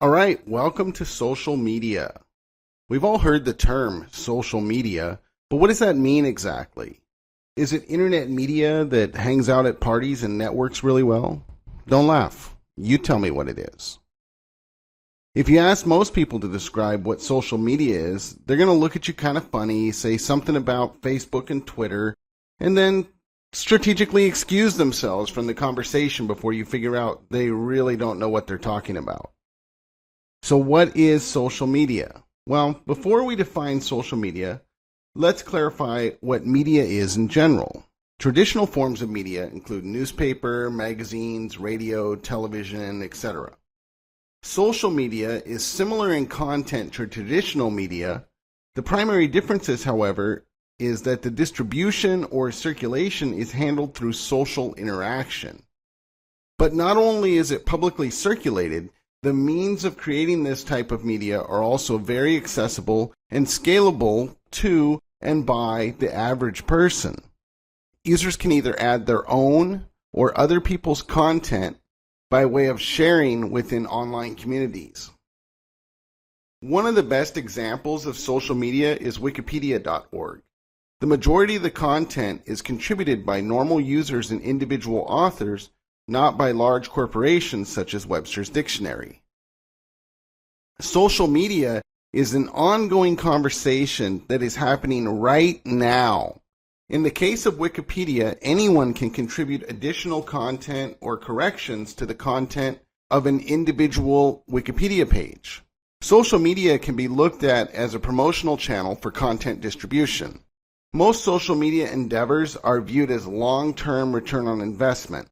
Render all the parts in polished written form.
All right, welcome to social media. We've all heard the term social media, but what does that mean exactly? Is it internet media that hangs out at parties and networks really well? Don't laugh. You tell me what it is. If you ask most people to describe what social media is, they're going to look at you kind of funny, say something about Facebook and Twitter, and then strategically excuse themselves from the conversation before you figure out they really don't know what they're talking about. So what is social media? Well, before we define social media, let's clarify what media is in general. Traditional forms of media include newspaper, magazines, radio, television, etc. Social media is similar in content to traditional media. The primary differences, however, is that the distribution or circulation is handled through social interaction. But not only is it publicly circulated, the means of creating this type of media are also very accessible and scalable to and by the average person. Users can either add their own or other people's content by way of sharing within online communities. One of the best examples of social media is Wikipedia.org. The majority of the content is contributed by normal users and individual authors, not by large corporations such as Webster's Dictionary. Social media is an ongoing conversation that is happening right now. In the case of Wikipedia, anyone can contribute additional content or corrections to the content of an individual Wikipedia page. Social media can be looked at as a promotional channel for content distribution. Most social media endeavors are viewed as long-term return on investment.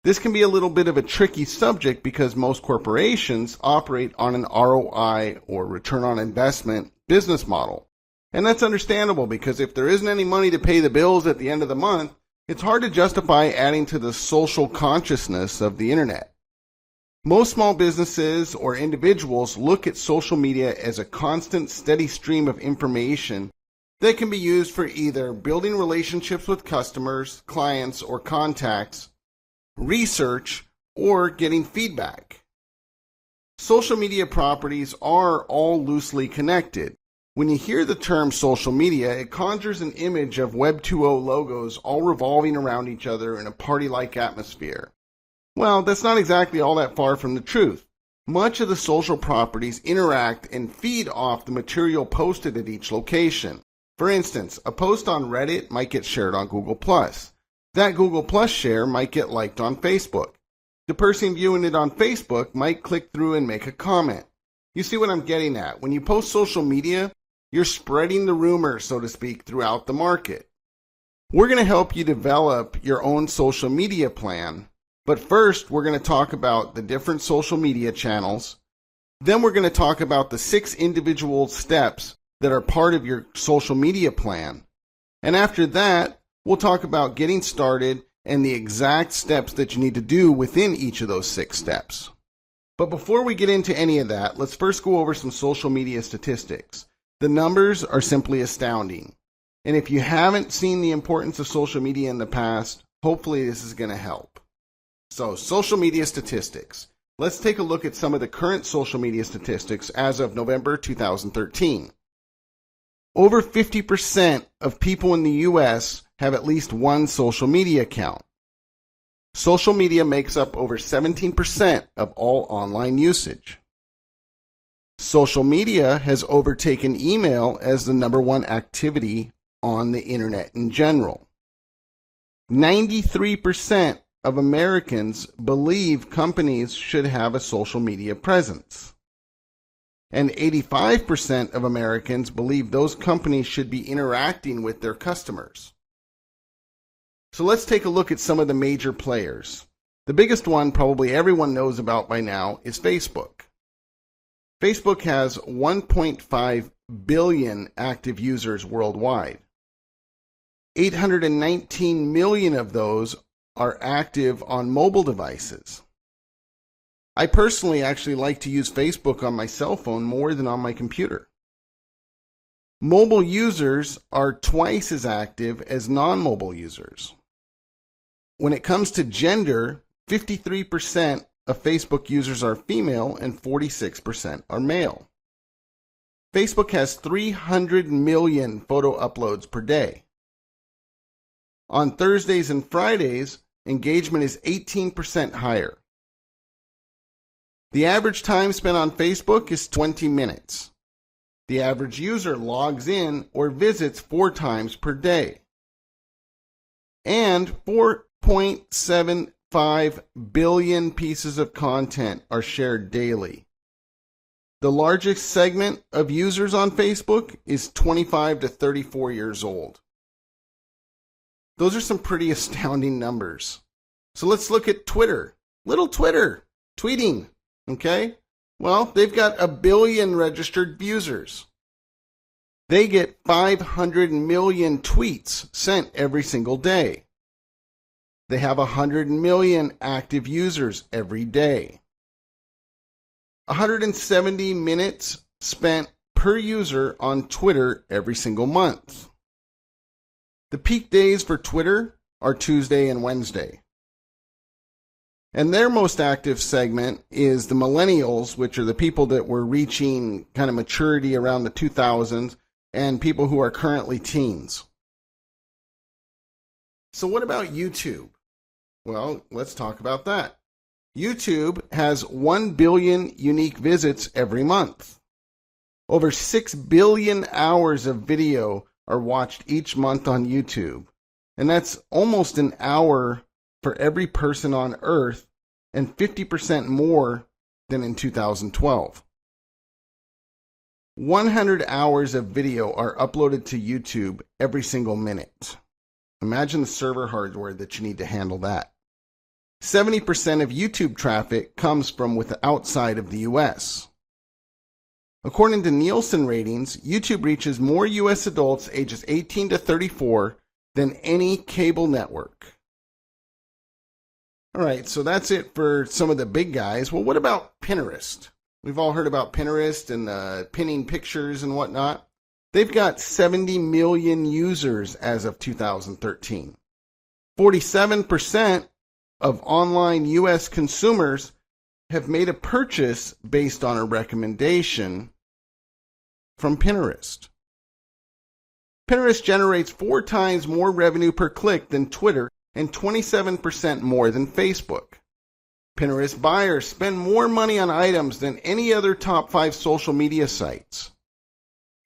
This can be a little bit of a tricky subject because most corporations operate on an ROI or return on investment business model. And that's understandable because if there isn't any money to pay the bills at the end of the month, it's hard to justify adding to the social consciousness of the internet. Most small businesses or individuals look at social media as a constant, steady stream of information that can be used for either building relationships with customers, clients, or contacts, research, or getting feedback. Social media properties are all loosely connected. When you hear the term social media, it conjures an image of Web 2.0 logos all revolving around each other in a party-like atmosphere. Well, that's not exactly all that far from the truth. Much of the social properties interact and feed off the material posted at each location. For instance, a post on Reddit might get shared on Google+. That Google+ share might get liked on Facebook. The person viewing it on Facebook might click through and make a comment. You see what I'm getting at? When you post social media, you're spreading the rumor, so to speak, throughout the market. We're going to help you develop your own social media plan, but first we're going to talk about the different social media channels. Then we're going to talk about the 6 individual steps that are part of your social media plan. And after that, we'll talk about getting started and the exact steps that you need to do within each of those 6 steps. But before we get into any of that, let's first go over some social media statistics. The numbers are simply astounding. And if you haven't seen the importance of social media in the past, hopefully this is going to help. So, social media statistics. Let's take a look at some of the current social media statistics as of November 2013. Over 50% of people in the U.S. have at least one social media account. Social media makes up over 17% of all online usage. Social media has overtaken email as the #1 activity on the internet in general. 93% of Americans believe companies should have a social media presence. And 85% of Americans believe those companies should be interacting with their customers. So let's take a look at some of the major players. The biggest one probably everyone knows about by now is Facebook. Facebook has 1.5 billion active users worldwide. 819 million of those are active on mobile devices. I personally actually like to use Facebook on my cell phone more than on my computer. Mobile users are twice as active as non-mobile users. When it comes to gender, 53% of Facebook users are female and 46% are male. Facebook has 300 million photo uploads per day. On Thursdays and Fridays, engagement is 18% higher. The average time spent on Facebook is 20 minutes. The average user logs in or visits 4 times per day. And 4.75 billion pieces of content are shared daily. The largest segment of users on Facebook is 25 to 34 years old. Those are some pretty astounding numbers. So let's look at Twitter. Little Twitter, tweeting, okay? Well, they've got 1 billion registered users. They get 500 million tweets sent every single day. They have 100 million active users every day. 170 minutes spent per user on Twitter every single month. The peak days for Twitter are Tuesday and Wednesday. And their most active segment is the millennials, which are the people that were reaching kind of maturity around the 2000s, and people who are currently teens. So what about YouTube? Well, let's talk about that. YouTube has 1 billion unique visits every month. Over 6 billion hours of video are watched each month on YouTube. And that's almost an hour for every person on Earth and 50% more than in 2012. 100 hours of video are uploaded to YouTube every single minute. Imagine the server hardware that you need to handle that. 70% of YouTube traffic comes from outside of the US. According to Nielsen ratings, YouTube reaches more US adults ages 18 to 34 than any cable network. All right, so that's it for some of the big guys. Well, what about Pinterest? We've all heard about Pinterest and pinning pictures and whatnot. They've got 70 million users as of 2013. 47% of online U.S. consumers have made a purchase based on a recommendation from Pinterest. Pinterest generates 4 times more revenue per click than Twitter and 27% more than Facebook. Pinterest buyers spend more money on items than any other top 5 social media sites.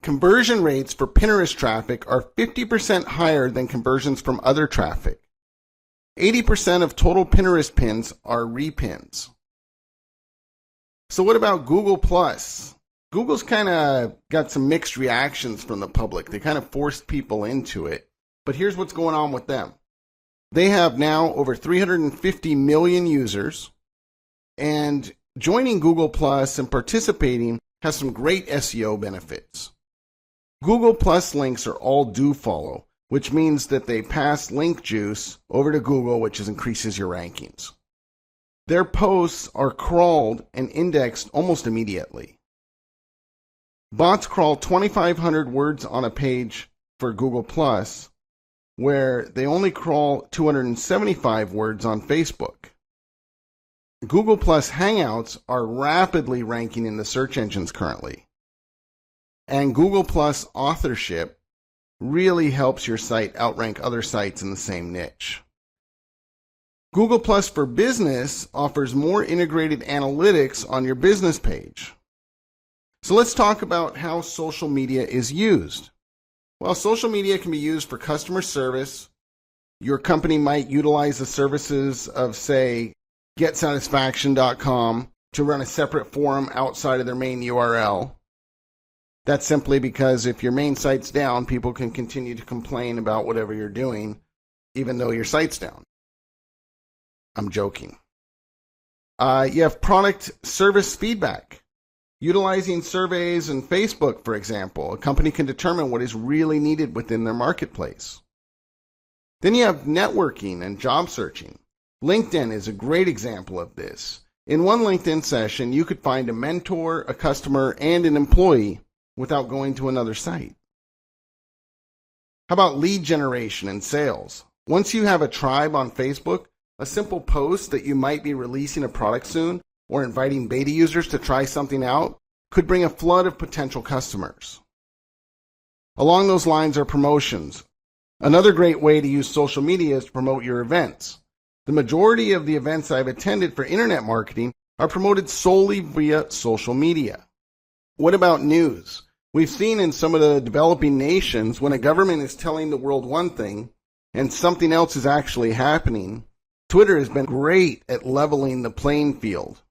Conversion rates for Pinterest traffic are 50% higher than conversions from other traffic. 80% of total Pinterest pins are repins. So what about Google+? Google's kind of got some mixed reactions from the public. They kind of forced people into it. But here's what's going on with them. They have now over 350 million users, and joining Google Plus and participating has some great SEO benefits. Google Plus links are all do follow, which means that they pass link juice over to Google, which increases your rankings. Their posts are crawled and indexed almost immediately. Bots crawl 2,500 words on a page for Google Plus, where they only crawl 275 words on Facebook. Google Plus Hangouts are rapidly ranking in the search engines currently. And Google Plus authorship really helps your site outrank other sites in the same niche. Google Plus for Business offers more integrated analytics on your business page. So let's talk about how social media is used. Well, social media can be used for customer service. Your company might utilize the services of, say, getsatisfaction.com to run a separate forum outside of their main URL. That's simply because if your main site's down, people can continue to complain about whatever you're doing, even though your site's down. I'm joking. You have product service feedback. Utilizing surveys and Facebook, for example, a company can determine what is really needed within their marketplace. Then you have networking and job searching. LinkedIn is a great example of this. In one LinkedIn session, you could find a mentor, a customer, and an employee without going to another site. How about lead generation and sales? Once you have a tribe on Facebook, A simple post that you might be releasing a product soon or inviting beta users to try something out could bring a flood of potential customers. Along those lines are promotions. Another great way to use social media is to promote your events. The majority of the events I've attended for internet marketing are promoted solely via social media. What about news? We've seen in some of the developing nations when a government is telling the world one thing and something else is actually happening. Twitter has been great at leveling the playing field.